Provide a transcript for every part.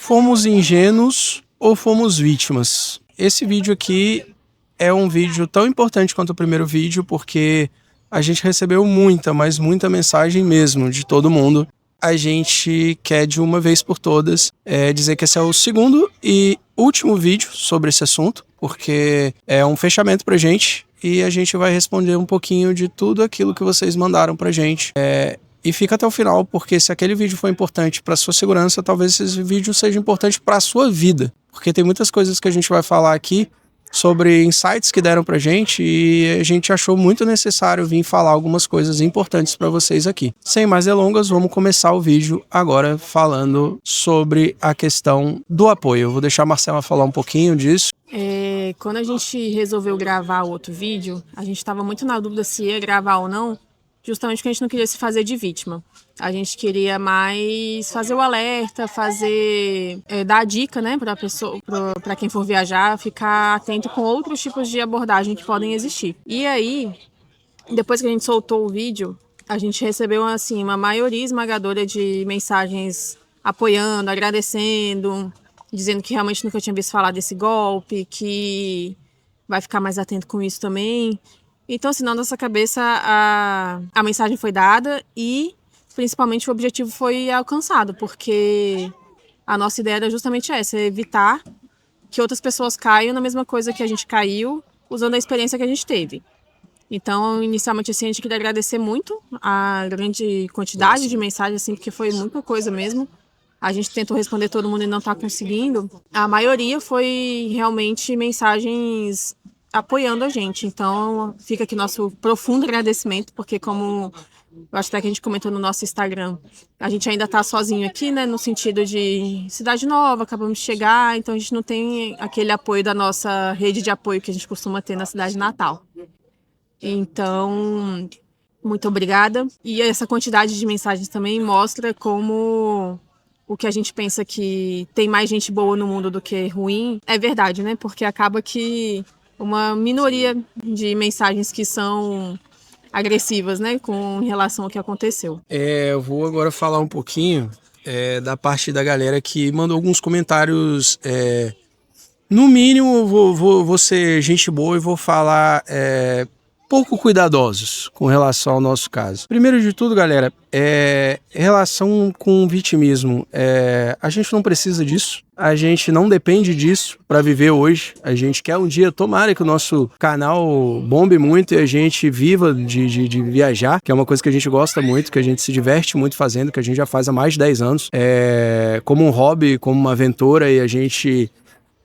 Fomos ingênuos ou fomos vítimas? Esse vídeo aqui é um vídeo tão importante quanto o primeiro vídeo, porque a gente recebeu muita, mas muita mensagem mesmo de todo mundo. A gente quer de uma vez por todas dizer que esse é o segundo e último vídeo sobre esse assunto, porque é um fechamento pra gente e a gente vai responder um pouquinho de tudo aquilo que vocês mandaram pra gente. E fica até o final, porque se aquele vídeo foi importante para sua segurança, talvez esse vídeo seja importante para a sua vida. Porque tem muitas coisas que a gente vai falar aqui sobre insights que deram pra gente e a gente achou muito necessário vir falar algumas coisas importantes para vocês aqui. Sem mais delongas, vamos começar o vídeo agora falando sobre a questão do apoio. Eu vou deixar a Marcela falar um pouquinho disso. Quando a gente resolveu gravar o outro vídeo, a gente estava muito na dúvida se ia gravar ou não, justamente porque a gente não queria se fazer de vítima. A gente queria mais fazer o alerta, dar a dica, né, para pessoa, para quem for viajar, ficar atento com outros tipos de abordagem que podem existir. E aí, depois que a gente soltou o vídeo, a gente recebeu assim uma maioria esmagadora de mensagens apoiando, agradecendo, dizendo que realmente nunca tinha visto falar desse golpe, que vai ficar mais atento com isso também. Então, assim, na nossa cabeça, a mensagem foi dada e, principalmente, o objetivo foi alcançado, porque a nossa ideia era justamente essa, evitar que outras pessoas caiam na mesma coisa que a gente caiu, usando a experiência que a gente teve. Então, inicialmente, assim, a gente queria agradecer muito a grande quantidade de mensagens, assim, porque foi muita coisa mesmo. A gente tentou responder todo mundo e não está conseguindo. A maioria foi realmente mensagens apoiando a gente. Então, fica aqui nosso profundo agradecimento, porque como eu acho até que a gente comentou no nosso Instagram, a gente ainda tá sozinho aqui, né, no sentido de cidade nova, acabamos de chegar, então a gente não tem aquele apoio da nossa rede de apoio que a gente costuma ter na cidade natal. Então, muito obrigada. E essa quantidade de mensagens também mostra como o que a gente pensa que tem mais gente boa no mundo do que ruim é verdade, né? Porque acaba que uma minoria de mensagens que são agressivas, né, com relação ao que aconteceu. Eu vou agora falar um pouquinho da parte da galera que mandou alguns comentários. No mínimo, vou ser gente boa e vou falar pouco cuidadosos com relação ao nosso caso. Primeiro de tudo, galera, relação com vitimismo. A gente não precisa disso. A gente não depende disso para viver hoje. A gente quer um dia, tomara que o nosso canal bombe muito e a gente viva de viajar, que é uma coisa que a gente gosta muito, que a gente se diverte muito fazendo, que a gente já faz há mais de 10 anos. Como um hobby, como uma aventura, e a gente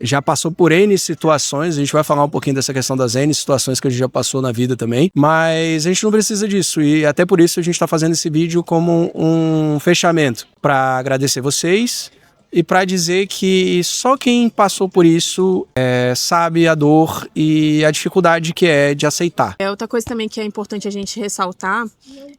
já passou por N situações, a gente vai falar um pouquinho dessa questão das N situações que a gente já passou na vida também, mas a gente não precisa disso e até por isso a gente está fazendo esse vídeo como um fechamento para agradecer vocês e para dizer que só quem passou por isso sabe a dor e a dificuldade que é de aceitar. Outra coisa também que é importante a gente ressaltar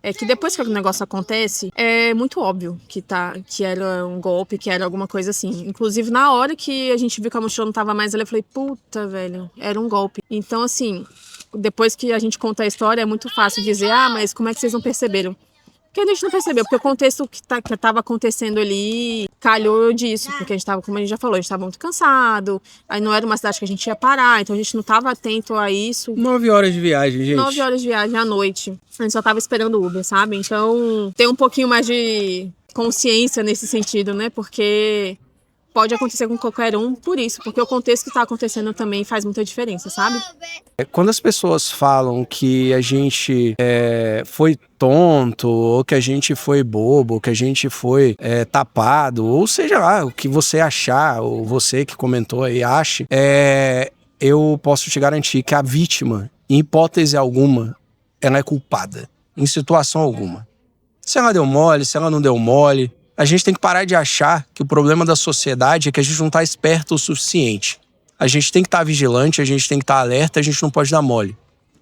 é que depois que o negócio acontece, é muito óbvio que era um golpe, que era alguma coisa assim. Inclusive, na hora que a gente viu que a mochila não tava mais ali, eu falei, puta, velho, era um golpe. Então, assim, depois que a gente conta a história, é muito fácil dizer, mas como é que vocês não perceberam? Porque a gente não percebeu, porque o contexto que estava acontecendo ali calhou disso, porque a gente estava, como a gente já falou, a gente estava muito cansado, aí não era uma cidade que a gente ia parar, então a gente não estava atento a isso. 9 horas de viagem, gente. 9 horas de viagem à noite, a gente só estava esperando o Uber, sabe? Então tem um pouquinho mais de consciência nesse sentido, né? Porque pode acontecer com qualquer um por isso, porque o contexto que está acontecendo também faz muita diferença, sabe? Quando as pessoas falam que a gente foi tonto, ou que a gente foi bobo, ou que a gente foi tapado, ou seja lá, o que você achar, ou você que comentou aí ache, eu posso te garantir que a vítima, em hipótese alguma, ela é culpada, em situação alguma. Se ela deu mole, se ela não deu mole, a gente tem que parar de achar que o problema da sociedade é que a gente não está esperto o suficiente. A gente tem que estar vigilante, a gente tem que estar alerta, a gente não pode dar mole.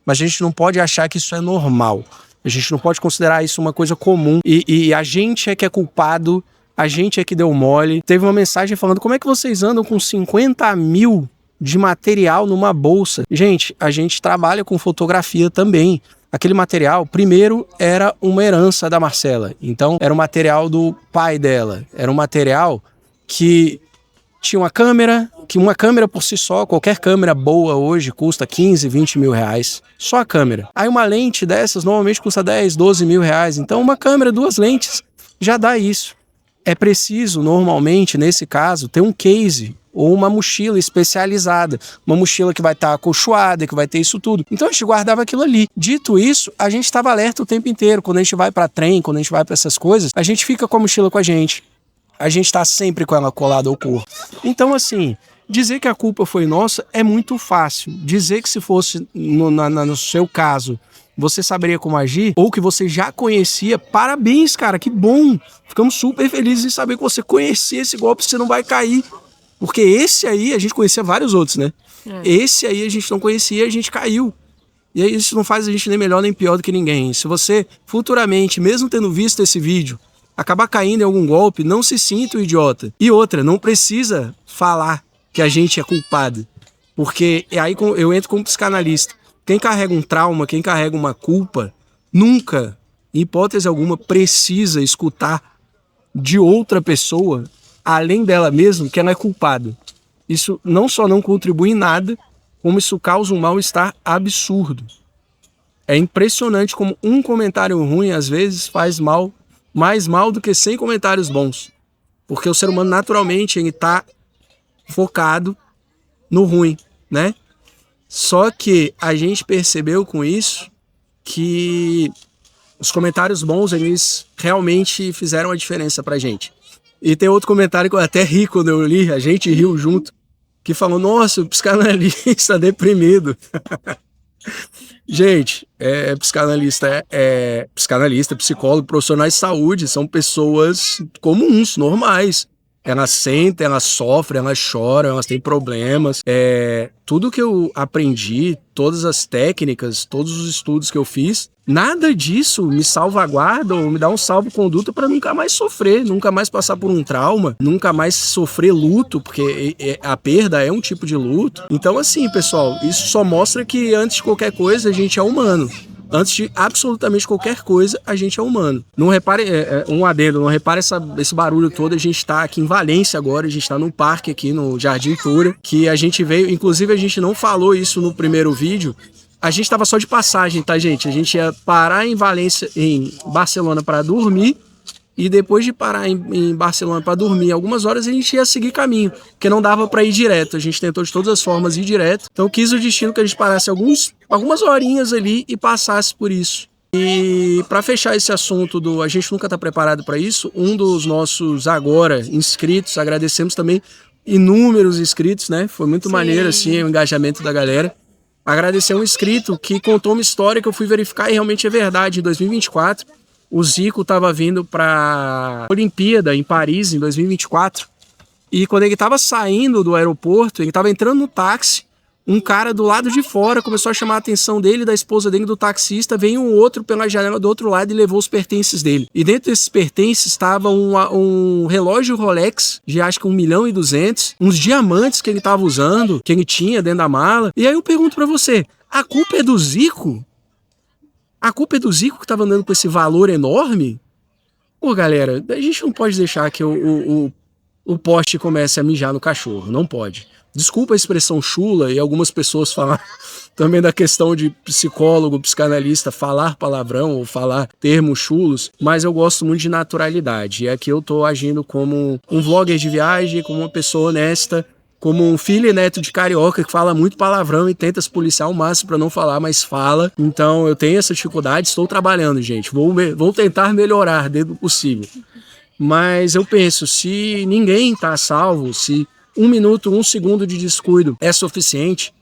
Mas a gente não pode achar que isso é normal. A gente não pode considerar isso uma coisa comum. E a gente é que é culpado, a gente é que deu mole. Teve uma mensagem falando, como é que vocês andam com 50 mil de material numa bolsa? Gente, a gente trabalha com fotografia também. Aquele material, primeiro, era uma herança da Marcela. Então, era um material do pai dela. Era um material que tinha uma câmera, que uma câmera por si só, qualquer câmera boa hoje custa 15, 20 mil reais. Só a câmera. Aí uma lente dessas normalmente custa 10, 12 mil reais. Então uma câmera, 2 lentes, já dá isso. É preciso, normalmente, nesse caso, ter um case ou uma mochila especializada. Uma mochila que vai estar acolchoada, que vai ter isso tudo. Então a gente guardava aquilo ali. Dito isso, a gente estava alerta o tempo inteiro. Quando a gente vai para trem, quando a gente vai para essas coisas, a gente fica com a mochila com a gente. A gente está sempre com ela colada ao corpo. Então, assim, dizer que a culpa foi nossa é muito fácil. Dizer que se fosse, no seu caso, você saberia como agir, ou que você já conhecia, parabéns, cara, que bom. Ficamos super felizes em saber que você conhecia esse golpe, você não vai cair. Porque esse aí, a gente conhecia vários outros, né? Esse aí a gente não conhecia, a gente caiu. E aí isso não faz a gente nem melhor nem pior do que ninguém. Se você, futuramente, mesmo tendo visto esse vídeo, acabar caindo em algum golpe, não se sinta um idiota. E outra, não precisa falar que a gente é culpado. Porque aí eu entro como psicanalista. Quem carrega um trauma, quem carrega uma culpa, nunca, em hipótese alguma, precisa escutar de outra pessoa, além dela mesma, que ela é culpada. Isso não só não contribui em nada, como isso causa um mal-estar absurdo. É impressionante como um comentário ruim, às vezes, faz mal, mais mal do que 100 comentários bons. Porque o ser humano, naturalmente, ele está focado no ruim, né? Só que a gente percebeu com isso que os comentários bons, eles realmente fizeram a diferença pra gente. E tem outro comentário que eu até ri quando eu li, a gente riu junto, que falou, nossa, o psicanalista deprimido. Gente, psicanalista, psicólogo, profissionais de saúde, são pessoas comuns, normais. Elas sentem, elas sofrem, elas choram, elas têm problemas. Tudo que eu aprendi, todas as técnicas, todos os estudos que eu fiz, nada disso me salvaguarda ou me dá um salvo-conduto para nunca mais sofrer, nunca mais passar por um trauma, nunca mais sofrer luto, porque a perda é um tipo de luto. Então, assim, pessoal, isso só mostra que antes de qualquer coisa a gente é humano. Antes de absolutamente qualquer coisa, a gente é humano. Não repare, um adendo, não repare esse barulho todo. A gente está aqui em Valência agora, a gente está num parque aqui no Jardim Tura, que a gente veio, inclusive a gente não falou isso no primeiro vídeo, a gente estava só de passagem, tá, gente? A gente ia parar em Valência, em Barcelona para dormir, e depois de parar em Barcelona para dormir algumas horas, a gente ia seguir caminho, porque não dava para ir direto. A gente tentou de todas as formas ir direto. Então quis o destino que a gente parasse algumas horinhas ali e passasse por isso. E para fechar esse assunto a gente nunca está preparado para isso, um dos nossos agora inscritos, agradecemos também inúmeros inscritos, né? Foi muito maneiro assim o engajamento da galera. Agradecer um inscrito que contou uma história que eu fui verificar e realmente é verdade. Em 2024, o Zico estava vindo para a Olimpíada em Paris, em 2024. E quando ele estava saindo do aeroporto, ele estava entrando no táxi, um cara do lado de fora começou a chamar a atenção dele, da esposa dele, do taxista, veio um outro pela janela do outro lado e levou os pertences dele. E dentro desses pertences estava um relógio Rolex de acho que 1.200.000, uns diamantes que ele estava usando, que ele tinha dentro da mala. E aí eu pergunto para você, a culpa é do Zico? A culpa é do Zico que estava andando com esse valor enorme? Pô, galera, a gente não pode deixar que o poste comece a mijar no cachorro, não pode. Desculpa a expressão chula, e algumas pessoas falam também da questão de psicólogo, psicanalista, falar palavrão ou falar termos chulos, mas eu gosto muito de naturalidade. E aqui eu tô agindo como um vlogger de viagem, como uma pessoa honesta, como um filho e neto de carioca que fala muito palavrão e tenta se policiar ao máximo para não falar, mas fala. Então eu tenho essa dificuldade, estou trabalhando, gente. Vou tentar melhorar dentro do possível. Mas eu penso, se ninguém está salvo, se 1 minuto, 1 segundo de descuido é suficiente,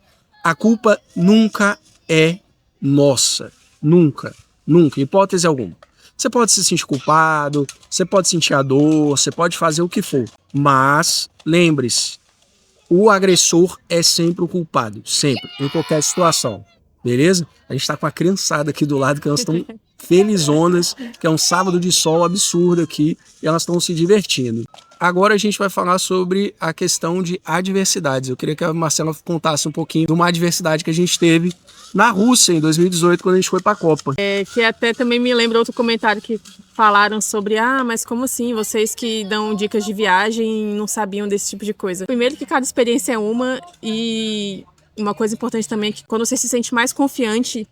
a culpa nunca é nossa. Nunca, nunca, hipótese alguma. Você pode se sentir culpado, você pode sentir a dor, você pode fazer o que for. Mas, lembre-se, o agressor é sempre o culpado, sempre, em qualquer situação. Beleza? A gente tá com a criançada aqui do lado, que elas estão felizonas, que é um sábado de sol absurdo aqui, e elas estão se divertindo. agora a gente vai falar sobre a questão de adversidades. Eu queria que a Marcela contasse um pouquinho de uma adversidade que a gente teve na Rússia em 2018, quando a gente foi para a Copa. Que até também me lembra outro comentário que falaram sobre, mas como assim, vocês que dão dicas de viagem não sabiam desse tipo de coisa. Primeiro que cada experiência é uma, e uma coisa importante também é que quando você se sente mais confiante,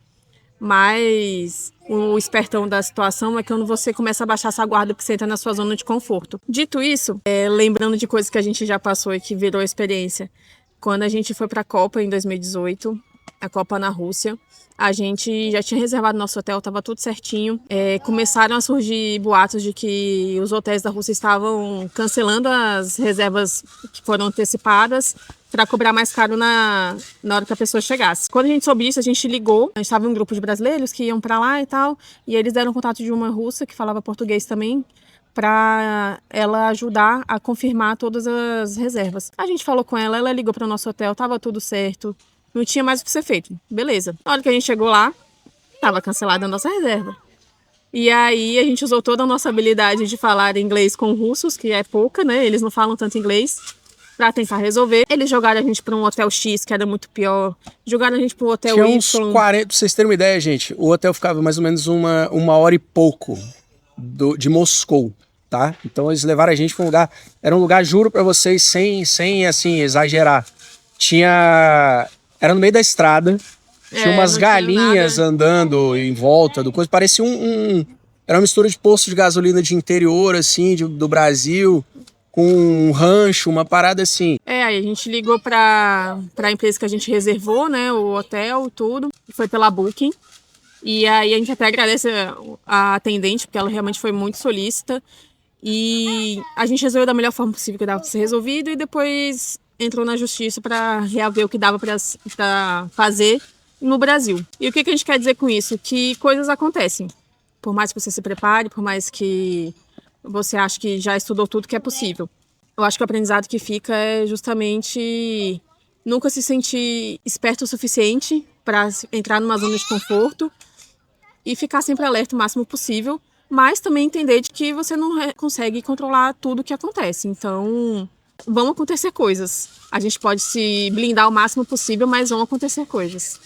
mais o espertão da situação é quando você começa a baixar essa guarda, porque você entra na sua zona de conforto. Dito isso, lembrando de coisas que a gente já passou e que virou experiência, quando a gente foi para a Copa em 2018, a Copa na Rússia, a gente já tinha reservado nosso hotel, estava tudo certinho. Começaram a surgir boatos de que os hotéis da Rússia estavam cancelando as reservas que foram antecipadas para cobrar mais caro na hora que a pessoa chegasse. Quando a gente soube isso, a gente ligou. A gente estava em um grupo de brasileiros que iam para lá e tal, e eles deram contato de uma russa que falava português também, para ela ajudar a confirmar todas as reservas. A gente falou com ela, ela ligou para o nosso hotel, estava tudo certo. Não tinha mais o que ser feito. Beleza. Na hora que a gente chegou lá, estava cancelada a nossa reserva. E aí a gente usou toda a nossa habilidade de falar inglês com russos, que é pouca, né? Eles não falam tanto inglês, para tentar resolver. Eles jogaram a gente para um hotel X, que era muito pior. Jogaram a gente para um hotel Tinha Y. uns 40, pra vocês terem uma ideia, gente, o hotel ficava mais ou menos uma hora e pouco de Moscou, tá? Então eles levaram a gente para um lugar, era um lugar, juro para vocês, sem assim, exagerar. Era no meio da estrada, tinha umas galinhas andando em volta do coisa, parecia era uma mistura de posto de gasolina de interior, assim, do Brasil, com um rancho, uma parada assim. Aí a gente ligou para a empresa que a gente reservou, né, o hotel, tudo, foi pela Booking, e aí a gente até agradece a atendente, porque ela realmente foi muito solícita, e a gente resolveu da melhor forma possível que dava para ser resolvido, e depois entrou na justiça para reaver o que dava para fazer no Brasil. E o que a gente quer dizer com isso? Que coisas acontecem. Por mais que você se prepare, por mais que você ache que já estudou tudo que é possível. Eu acho que o aprendizado que fica é justamente nunca se sentir esperto o suficiente para entrar numa zona de conforto e ficar sempre alerta o máximo possível, mas também entender de que você não consegue controlar tudo o que acontece. Então, vão acontecer coisas. A gente pode se blindar o máximo possível, mas vão acontecer coisas.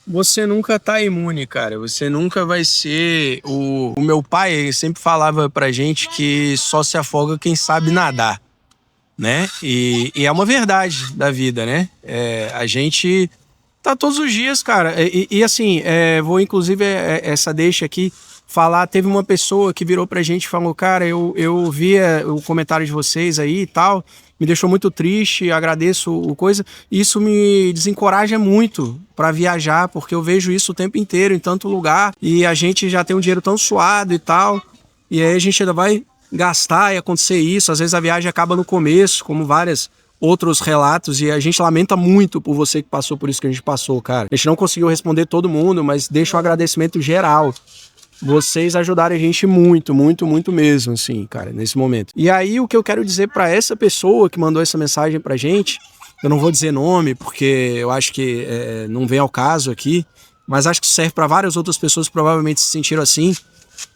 Você nunca tá imune, cara. Você nunca vai ser... O meu pai sempre falava pra gente que só se afoga quem sabe nadar, né? E é uma verdade da vida, né? A gente tá todos os dias, cara. E assim, vou inclusive essa deixa aqui falar, teve uma pessoa que virou pra gente e falou, cara, eu via o comentário de vocês aí e tal, me deixou muito triste, agradeço o coisa, e isso me desencoraja muito pra viajar, porque eu vejo isso o tempo inteiro em tanto lugar, e a gente já tem um dinheiro tão suado e tal, e aí a gente ainda vai gastar e acontecer isso, às vezes a viagem acaba no começo, como vários outros relatos, e a gente lamenta muito por você que passou por isso que a gente passou, cara. A gente não conseguiu responder todo mundo, mas deixa um agradecimento geral. Vocês ajudaram a gente muito, muito, muito mesmo, assim, cara, nesse momento. E aí, o que eu quero dizer pra essa pessoa que mandou essa mensagem pra gente, eu não vou dizer nome, porque eu acho que não vem ao caso aqui, mas acho que serve pra várias outras pessoas que provavelmente se sentiram assim.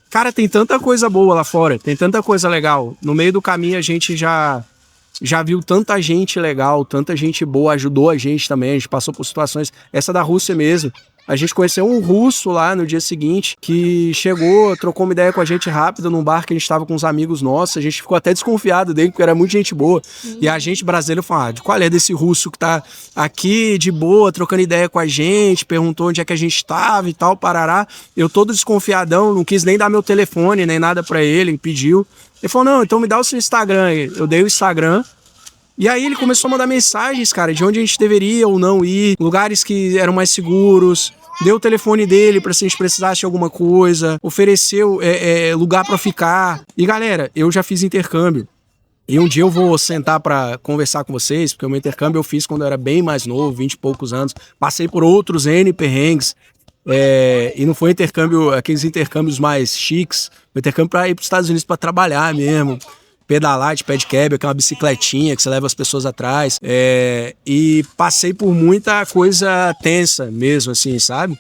Cara, tem tanta coisa boa lá fora, tem tanta coisa legal. No meio do caminho, a gente já viu tanta gente legal, tanta gente boa, ajudou a gente também, a gente passou por situações, essa da Rússia mesmo. A gente conheceu um russo lá no dia seguinte que chegou, trocou uma ideia com a gente rápido num bar que a gente estava com uns amigos nossos. A gente ficou até desconfiado dele, porque era muito gente boa. E a gente brasileiro falou, qual é desse russo que tá aqui de boa, trocando ideia com a gente, perguntou onde é que a gente estava e tal, parará. Eu todo desconfiadão, não quis nem dar meu telefone, nem nada pra ele, pediu. Ele falou, não, então me dá o seu Instagram. Eu dei o Instagram. E aí ele começou a mandar mensagens, cara, de onde a gente deveria ou não ir, lugares que eram mais seguros, deu o telefone dele pra se a gente precisasse de alguma coisa, ofereceu lugar pra ficar. E galera, eu já fiz intercâmbio. E um dia eu vou sentar pra conversar com vocês, porque o meu intercâmbio eu fiz quando eu era bem mais novo, 20 e poucos anos. Passei por outros N perrengues. E não foi intercâmbio, aqueles intercâmbios mais chiques, foi intercâmbio pra ir pros Estados Unidos pra trabalhar mesmo. Pedalar de pé de quebra, que é uma bicicletinha que você leva as pessoas atrás. E passei por muita coisa tensa mesmo, assim, sabe?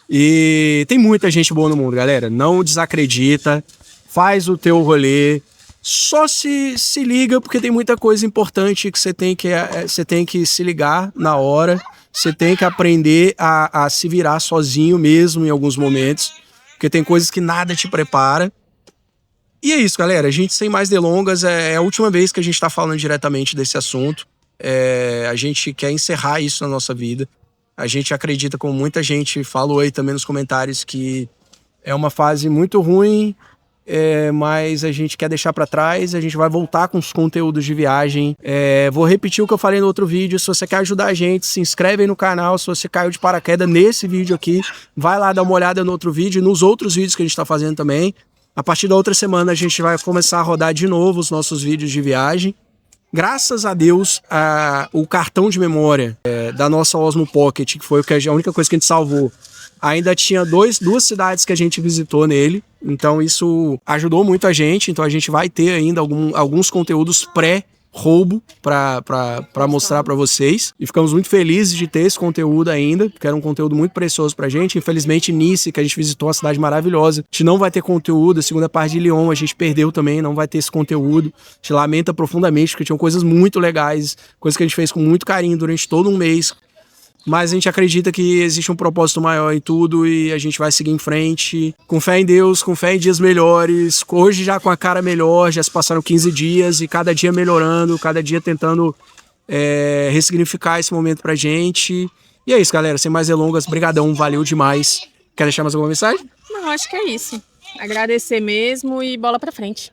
E tem muita gente boa no mundo, galera. Não desacredita, faz o teu rolê. Só se liga, porque tem muita coisa importante que você tem que se ligar na hora. Você tem que aprender a se virar sozinho mesmo em alguns momentos, porque tem coisas que nada te prepara. E é isso, galera. A gente, sem mais delongas, é a última vez que a gente está falando diretamente desse assunto. A gente quer encerrar isso na nossa vida. A gente acredita, como muita gente falou aí também nos comentários, que é uma fase muito ruim, mas a gente quer deixar para trás. A gente vai voltar com os conteúdos de viagem. Vou repetir o que eu falei no outro vídeo. Se você quer ajudar a gente, se inscreve aí no canal. Se você caiu de paraquedas nesse vídeo aqui, vai lá dar uma olhada no outro vídeo e nos outros vídeos que a gente está fazendo também. A partir da outra semana a gente vai começar a rodar de novo os nossos vídeos de viagem. Graças a Deus, o cartão de memória da nossa Osmo Pocket, que foi a única coisa que a gente salvou, ainda tinha duas cidades que a gente visitou nele. Então isso ajudou muito a gente. Então a gente vai ter ainda alguns conteúdos pré-roubo para mostrar para vocês. E ficamos muito felizes de ter esse conteúdo ainda, porque era um conteúdo muito precioso pra gente. Infelizmente, Nice, que a gente visitou, uma cidade maravilhosa, a gente não vai ter conteúdo. A segunda parte de Lyon a gente perdeu também, não vai ter esse conteúdo. A gente lamenta profundamente, porque tinham coisas muito legais, coisas que a gente fez com muito carinho durante todo um mês. Mas a gente acredita que existe um propósito maior em tudo e a gente vai seguir em frente, com fé em Deus, com fé em dias melhores. Hoje já com a cara melhor, já se passaram 15 dias e cada dia melhorando, cada dia tentando ressignificar esse momento pra gente. E é isso, galera, sem mais delongas, brigadão, valeu demais. Quer deixar mais alguma mensagem? Não, acho que é isso. Agradecer mesmo e bola pra frente.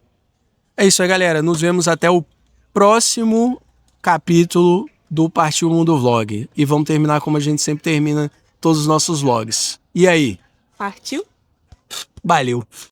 É isso aí, galera. Nos vemos até o próximo capítulo do Partiu Mundo Vlog. E vamos terminar como a gente sempre termina todos os nossos vlogs. E aí? Partiu? Valeu!